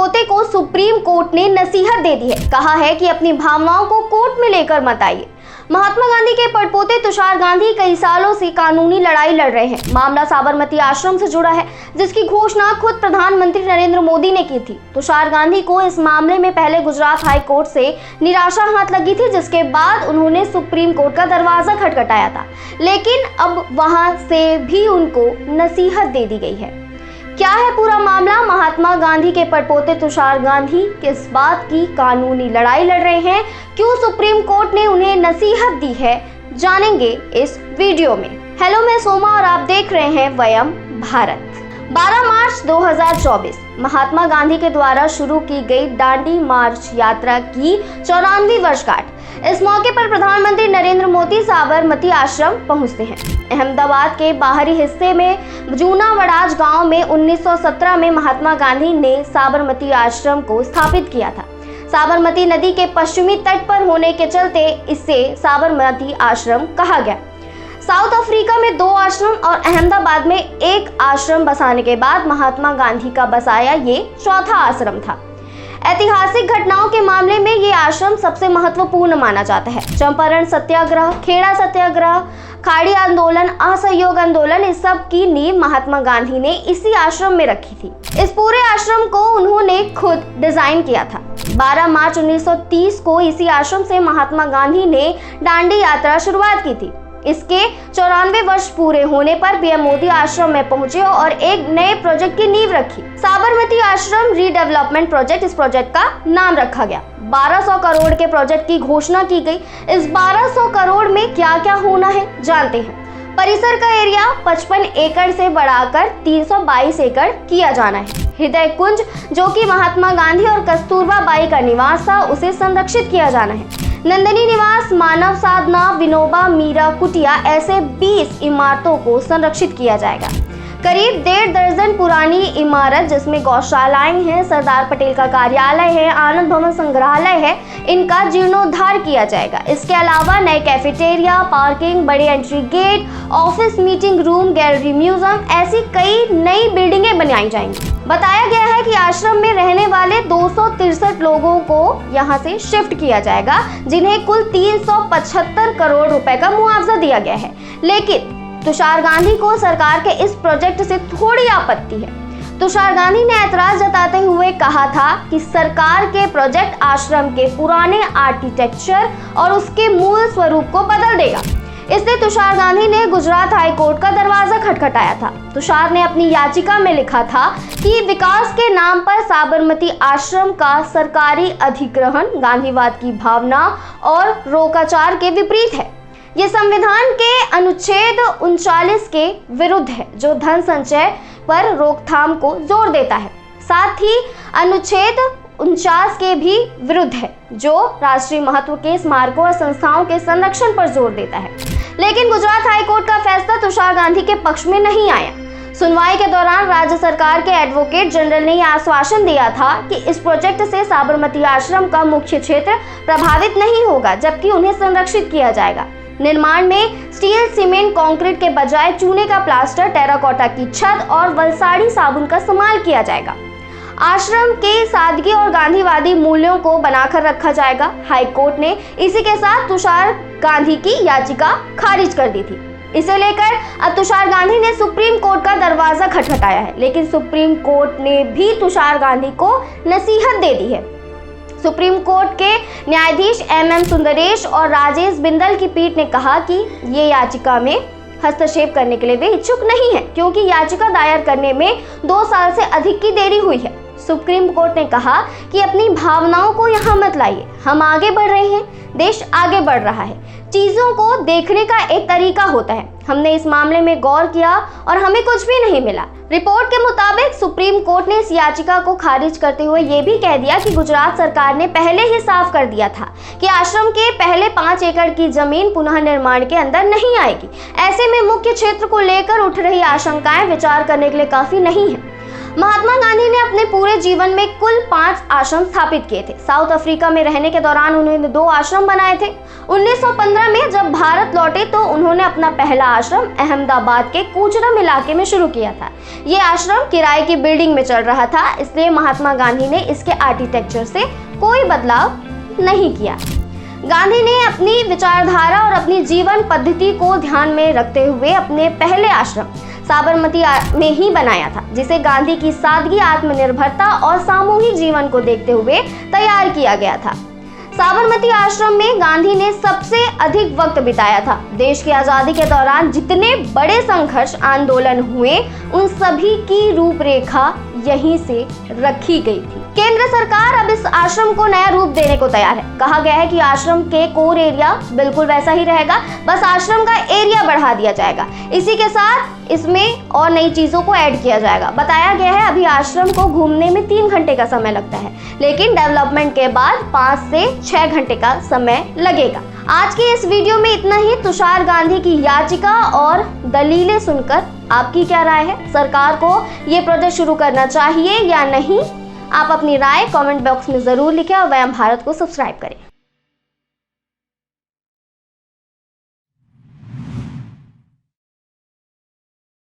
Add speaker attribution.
Speaker 1: परपोते को supreme court ने नसीहत दे दी है। कहा है कि अपनी भावनाओं को कोर्ट में लेकर मत आइए। महात्मा गांधी के परपोते तुषार गांधी कई सालों से कानूनी लड़ाई लड़ रहे हैं। मामला साबरमती आश्रम से जुड़ा है, जिसकी घोषणा खुद प्रधानमंत्री नरेंद्र मोदी ने की थी। तुषार गांधी को इस मामले में पहले गुजरात हाई कोर्ट से निराशा हाथ लगी थी, जिसके बाद उन्होंने सुप्रीम कोर्ट का दरवाजा खटखटाया था, लेकिन अब वहां से भी उनको नसीहत दे दी गई है। क्या है पूरा मामला? महात्मा गांधी के परपोते तुषार गांधी किस बात की कानूनी लड़ाई लड़ रहे हैं, क्यों सुप्रीम कोर्ट ने उन्हें नसीहत दी है, जानेंगे इस वीडियो में। हेलो, मैं सोमा और आप देख रहे हैं वयम भारत। 12 मार्च 2024 महात्मा गांधी के द्वारा शुरू की गई दांडी मार्च यात्रा की 94वीं वर्षगांठ। इस मौके पर प्रधानमंत्री नरेंद्र मोदी साबरमती आश्रम पहुंचते हैं। अहमदाबाद के बाहरी हिस्से में जूनावड़ाज गांव में 1917 में महात्मा गांधी ने साबरमती आश्रम को स्थापित किया था। साबरमती नदी के पश्चिमी तट पर होने के चलते इसे साबरमती आश्रम कहा गया। साउथ अफ्रीका में 2 आश्रम और अहमदाबाद में 1 आश्रम बसाने के बाद महात्मा गांधी का बसाया ये 4था आश्रम था। ऐतिहासिक घटनाओं के मामले में ये आश्रम सबसे महत्वपूर्ण माना जाता है। चंपारण सत्याग्रह, खेड़ा सत्याग्रह, खाड़ी आंदोलन, असहयोग आंदोलन, इस सब की नींव महात्मा गांधी ने इसी आश्रम में रखी थी। इस पूरे आश्रम को उन्होंने खुद डिजाइन किया था। 12 मार्च 1930 को इसी आश्रम से महात्मा गांधी ने दांडी यात्रा शुरुआत की थी। इसके 94 वर्ष पूरे होने पर पीएम मोदी आश्रम में पहुंचे और एक नए प्रोजेक्ट की नींव रखी। साबरमती आश्रम रीडेवलपमेंट प्रोजेक्ट, इस प्रोजेक्ट का नाम रखा गया। 1200 करोड़ के प्रोजेक्ट की घोषणा की गई। इस 1200 करोड़ में क्या क्या होना है, जानते हैं। परिसर का एरिया 55 एकड़ से बढ़ाकर 322 एकड़ किया जाना है। हृदय कुंज, जो कि महात्मा गांधी और कस्तूरबा बाई का निवास था, उसे संरक्षित किया जाना है। नंदनी निवास, मानव साधना, विनोबा मीरा कुटिया, ऐसे 20 इमारतों को संरक्षित किया जाएगा। करीब 1.5 दर्जन पुरानी इमारत, जिसमें गौशालाएं हैं, सरदार पटेल का कार्यालय है, आनंद भवन संग्रहालय है, इनका जीर्णोद्धार किया जाएगा। इसके अलावा नए कैफेटेरिया, पार्किंग, बड़े entry gate, office, meeting room, gallery, museum, ऐसी कई नई बिल्डिंगें बनाई जाएंगी। बताया गया है कि आश्रम में रहने वाले 263 लोगों को यहां से शिफ्ट किया जाएगा, जिन्हें कुल 375 करोड़ रुपए का मुआवजा दिया गया है। लेकिन तुषार गांधी को सरकार के इस प्रोजेक्ट से थोड़ी आपत्ति है। तुषार गांधी ने ऐतराज जताते हुए कहा था कि सरकार के प्रोजेक्ट आश्रम के पुराने आर्किटेक्चर और उसके मूल स्वरूप को बदल देगा। इसलिए तुषार गांधी ने गुजरात हाई कोर्ट का दरवाजा खटखटाया था। तुषार ने अपनी याचिका में लिखा था कि विकास के नाम पर साबरमती आश्रम का सरकारी अधिग्रहण गांधीवाद की भावना और रोकाचार के विपरीत है। ये संविधान के अनुच्छेद 39 के विरुद्ध है, जो धन संचय पर रोकथाम को जोर देता है। साथ ही अनुच्छेद 49 के भी विरुद्ध है, जो राष्ट्रीय महत्व के स्मारकों और संस्थाओं के संरक्षण पर जोर देता है। लेकिन गुजरात हाई कोर्ट का फैसला तुषार गांधी के पक्ष में नहीं आया। सुनवाई के दौरान राज्य सरकार के एडवोकेट जनरल ने यह आश्वासन दिया था कि इस प्रोजेक्ट से साबरमती आश्रम का मुख्य क्षेत्र प्रभावित नहीं होगा, जबकि उन्हें संरक्षित किया जाएगा। निर्माण में स्टील, सीमेंट, कंक्रीट के बजाय चूने का प्लास्टर, टेराकोटा की छत और वलसाड़ी साबुन का इस्तेमाल किया जाएगा। आश्रम के सादगी और गांधीवादी मूल्यों को बनाकर रखा जाएगा। हाई कोर्ट ने इसी के साथ तुषार गांधी की याचिका खारिज कर दी थी। इसे लेकर अब तुषार गांधी ने सुप्रीम कोर्ट का दरवाजा खटखटाया है, लेकिन सुप्रीम कोर्ट ने भी तुषार गांधी को नसीहत दे दी है। सुप्रीम कोर्ट के न्यायाधीश MM सुंदरेश और राजेश बिंदल की पीठ ने कहा कि ये याचिका में हस्तक्षेप करने के लिए वे इच्छुक नहीं है, क्योंकि याचिका दायर करने में 2 साल से अधिक की देरी हुई है। सुप्रीम कोर्ट ने कहा कि अपनी भावनाओं को यहाँ मत लाइए, हम आगे बढ़ रहे हैं, देश आगे बढ़ रहा है। चीजों को देखने का एक तरीका होता है। हमने इस मामले में गौर किया और हमें कुछ भी नहीं मिला। रिपोर्ट के मुताबिक सुप्रीम कोर्ट ने इस याचिका को खारिज करते हुए ये भी कह दिया कि गुजरात सरकार ने पहले ही साफ कर दिया था कि आश्रम के पहले 5 एकड़ की जमीन पुनः निर्माण के अंदर नहीं आएगी। ऐसे में मुख्य क्षेत्र को लेकर उठ रही आशंकाएं विचार करने के लिए काफी नहीं है। महात्मा गांधी ने अपने पूरे जीवन में कुल 5 आश्रम स्थापित किए थे। साउथ अफ्रीका में रहने के दौरान उन्होंने 2 आश्रम बनाए थे। 1915 में जब भारत लौटे तो उन्होंने अपना पहला आश्रम अहमदाबाद के कूचरम इलाके में शुरू किया था। ये आश्रम किराए की बिल्डिंग में चल रहा था, इसलिए महात्मा गांधी ने इसके आर्किटेक्चर से कोई बदलाव नहीं किया। गांधी ने अपनी विचारधारा और अपनी जीवन पद्धति को ध्यान में रखते हुए अपने पहले आश्रम साबरमती में ही बनाया था, जिसे गांधी की सादगी, आत्मनिर्भरता और सामूहिक जीवन को देखते हुए तैयार किया गया था। साबरमती आश्रम में गांधी ने सबसे अधिक वक्त बिताया था। देश की आजादी के दौरान जितने बड़े संघर्ष आंदोलन हुए, उन सभी की रूपरेखा यहीं से रखी गई थी। केंद्र सरकार अब इस आश्रम को नया रूप देने को तैयार है। कहा गया है कि आश्रम के कोर एरिया बिल्कुल वैसा ही रहेगा, बस आश्रम का एरिया बढ़ा दिया जाएगा। इसी के साथ इसमें और नई चीजों को ऐड किया जाएगा। बताया गया है अभी आश्रम को घूमने में 3 घंटे का समय लगता है, लेकिन डेवलपमेंट के बाद 5 से 6 घंटे का समय लगेगा। आज के इस वीडियो में इतना ही। तुषार गांधी की याचिका और दलीलें सुनकर आपकी क्या राय है? सरकार को ये प्रोजेक्ट शुरू करना चाहिए या नहीं? आप अपनी राय कमेंट बॉक्स में जरूर लिखें और व्यायाम भारत को सब्सक्राइब करें।